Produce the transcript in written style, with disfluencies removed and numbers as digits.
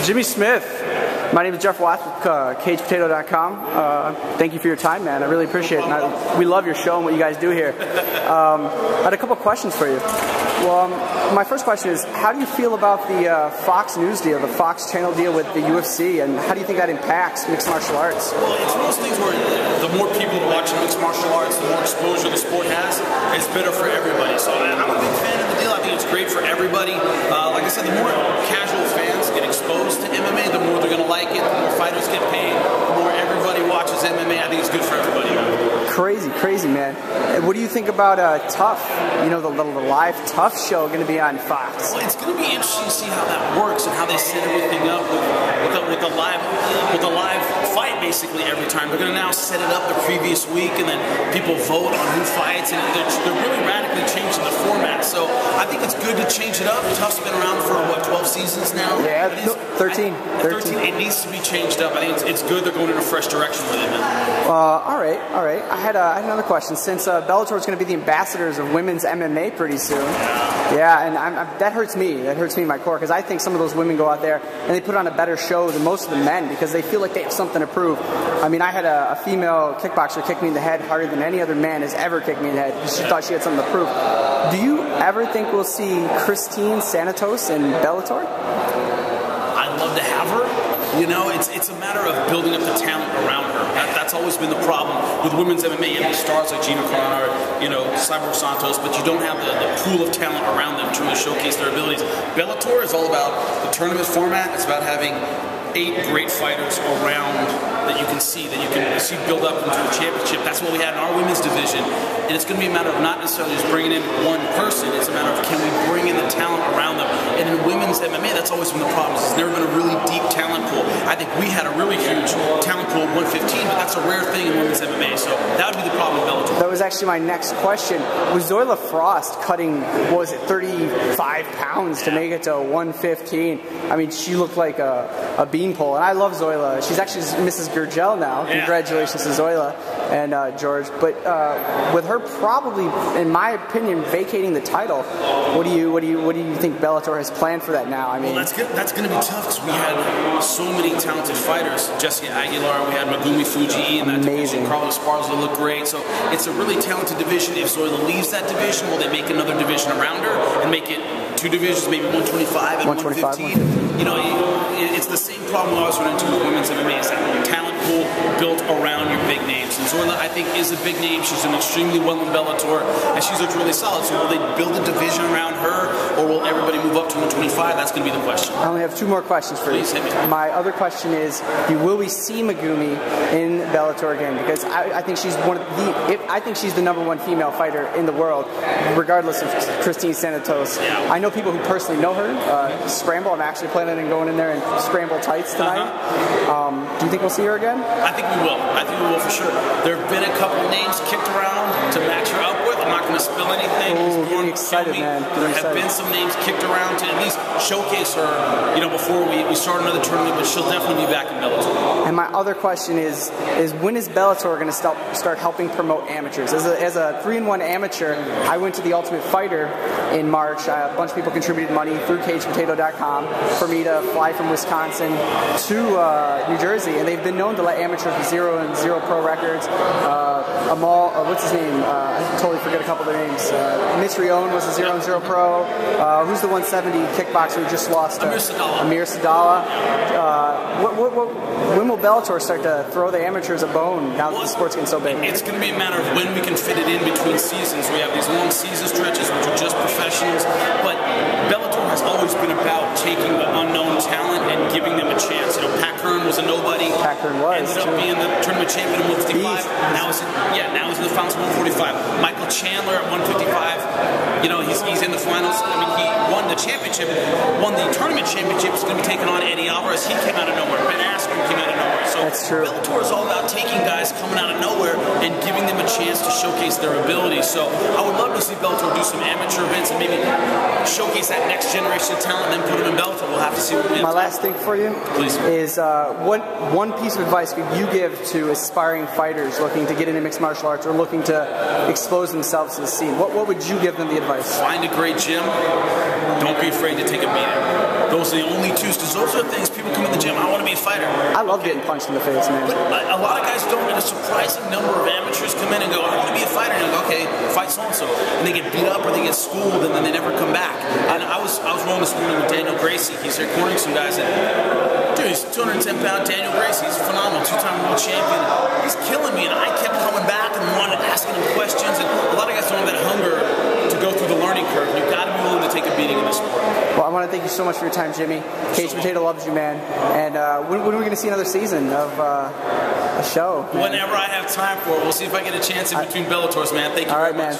Jimmy Smith. My name is Jeff Watts with CagePotato.com. Thank you for your time, man. I really appreciate it. And we love your show and what you guys do here. I had a couple questions for you. Well, my first question is, how do you feel about the Fox News deal, the Fox Channel deal with the UFC, and how do you think that impacts mixed martial arts? Well, it's one of those things where the more people watch mixed martial arts, the more exposure the sport has, it's better for everybody. So I'm a big fan of the deal. I think it's great for everybody. Like I said, the more casual fans get exposed to MMA, the more they're going to like it, the more fighters get paid, the more everybody watches MMA. I think it's good for everybody. Crazy, crazy, man. What do you think about TUF? You know, the live TUF show going to be on Fox. Well, it's going to be interesting to see how that works and how they set everything up with the live fight basically every time. They're going to now set it up the previous week, and then people vote on who fights, and they're really radically changing the format. So I think it's good to change it up. TUF's been around for what, 12 seasons now? Yeah, 13. 13. It needs to be changed up. I think it's good they're going in a fresh direction with it now. All right. I had another question. Since Bellator is going to be the ambassadors of women's MMA pretty soon, yeah, and that hurts me. That hurts me in my core, because I think some of those women go out there and they put on a better show than most of the men because they feel like they have something to prove. I mean, I had a female kickboxer kick me in the head harder than any other man has ever kicked me in the head because she thought she had something to prove. Do you ever think we'll see Christine Santos in Bellator? I'd love to have her. You know, it's a matter of building up the talent around her. That's always been the problem with women's MMA. You have stars like Gina Carano, you know, Cyborg Santos, but you don't have the pool of talent around them to really showcase their abilities. Bellator is all about the tournament format. It's about having 8 great fighters around that you can see build up into a championship. That's what we had in our women's division. And it's going to be a matter of not necessarily just bringing in one person. It's a matter of, can we bring in the talent around them? And in women's MMA, that's always been the problem. It's never been a really deep talent pool. I think we had a really huge talent pool at 115, but that's a rare thing in women's MMA. So that would be the problem with Bellator. That was actually my next question. Was Zoila Frost cutting, what was it, 35 pounds to make it to 115? I mean, she looked like a beanpole, and I love Zoila. She's actually Mrs. Gurgel now. Yeah. Congratulations to Zoila and George. But with her probably, in my opinion, vacating the title, what do you think Bellator has planned for that now? I mean, well, that's going to be tough because we had so many talented fighters. Jessica Aguilar, we had Megumi Fujii in that division. Carlos Esparza looked great. So it's a really talented division. If Zoila leaves that division, will they make another division around her and make it 2 divisions, maybe 125 and 115? You know, it's the same problem we always run into with women's MMA. It's that talent pool built around your big names. And Zoila, I think, is a big name. She's done extremely well in Bellator, and she's looked really solid. So will they build a division around her, or will everybody move up to 125? That's going to be the question. I only have 2 more questions for you. Please hit me. My other question is, will we see Megumi in Bellator again? Because I think she's I think she's the #1 female fighter in the world, regardless of Christine Santos. Yeah. I know people who personally know her. Scramble. I'm actually planning on going in there in scramble tights tonight. Do you think we'll see her again? I think we will. I think we will for sure. There have been a couple of names kicked around to match her up with. I'm not going to spill anything. Oh, getting excited, man. There have been some names kicked around to at least showcase her, you know, before we start another tournament, but she'll definitely be back in Bellator. And my other question is when is Bellator going to start helping promote amateurs? As a 3-in-1 amateur, I went to the Ultimate Fighter in March. A bunch of people contributed money through CagePotato.com for me to fly from Wisconsin to New Jersey, and they've been known to let amateurs with 0 and 0 pro records. Amal, what's his name? I totally forget a couple of their names. Mitch Rion was a 0 and 0 pro. Who's the 170 kickboxer who just lost? Amir Sadala. When will Bellator start to throw the amateurs a bone now that the sport's getting so big? It's going to be a matter of when we can fit it in between seasons. We have these long season stretches, which are just professionals, but Bellator has always been about taking the unknown talent and giving them a chance. You know, Pat Kern was a nobody. Pat Kern was, ended up being the tournament champion at 155. Now he's in the finals at 145. Michael Chandler at 155. You know, he's in the finals. I mean, he won the championship, won the tournament championship. He's going to be taking on Eddie Alvarez. He came out of nowhere. Ben Askren came out of nowhere. So that's true. Bellator is all about taking guys coming out of nowhere and giving them a chance to showcase their abilities. So I would love to see Bellator do some amateur events and maybe showcase that next generation of talent and then put them in Bellator. We'll have to see what we have. My last thing for you is one piece of advice could you give to aspiring fighters looking to get into mixed martial arts or looking to expose themselves to the scene? What would you give them the advice? Find a great gym. Don't be afraid to take a beating. Those are the only two, because those are the things people come in the gym. I want to be a fighter. I love getting punched in the face, man. But a lot of guys don't. And a surprising number of amateurs come in and go, I want to be a fighter. And I go, okay, fight so-and-so. And they get beat up or they get schooled and then they never come back. And I was rolling this morning with Daniel Gracie. He's there cornering some guys. And, dude, he's 210-pound Daniel Gracie. He's phenomenal, two-time world champion. He's killing me. And I kept coming back and asking him questions. And a lot of guys don't have that hunger to go through the learning curve. You've got to be willing to take a beating in this sport. Well, I want to thank you so much for your time, Jimmy. Cage Potato loves you, man. And when are we going to see another season of a show? Man? Whenever I have time for it. We'll see if I get a chance in between Bellators, man. Thank you very much. Man.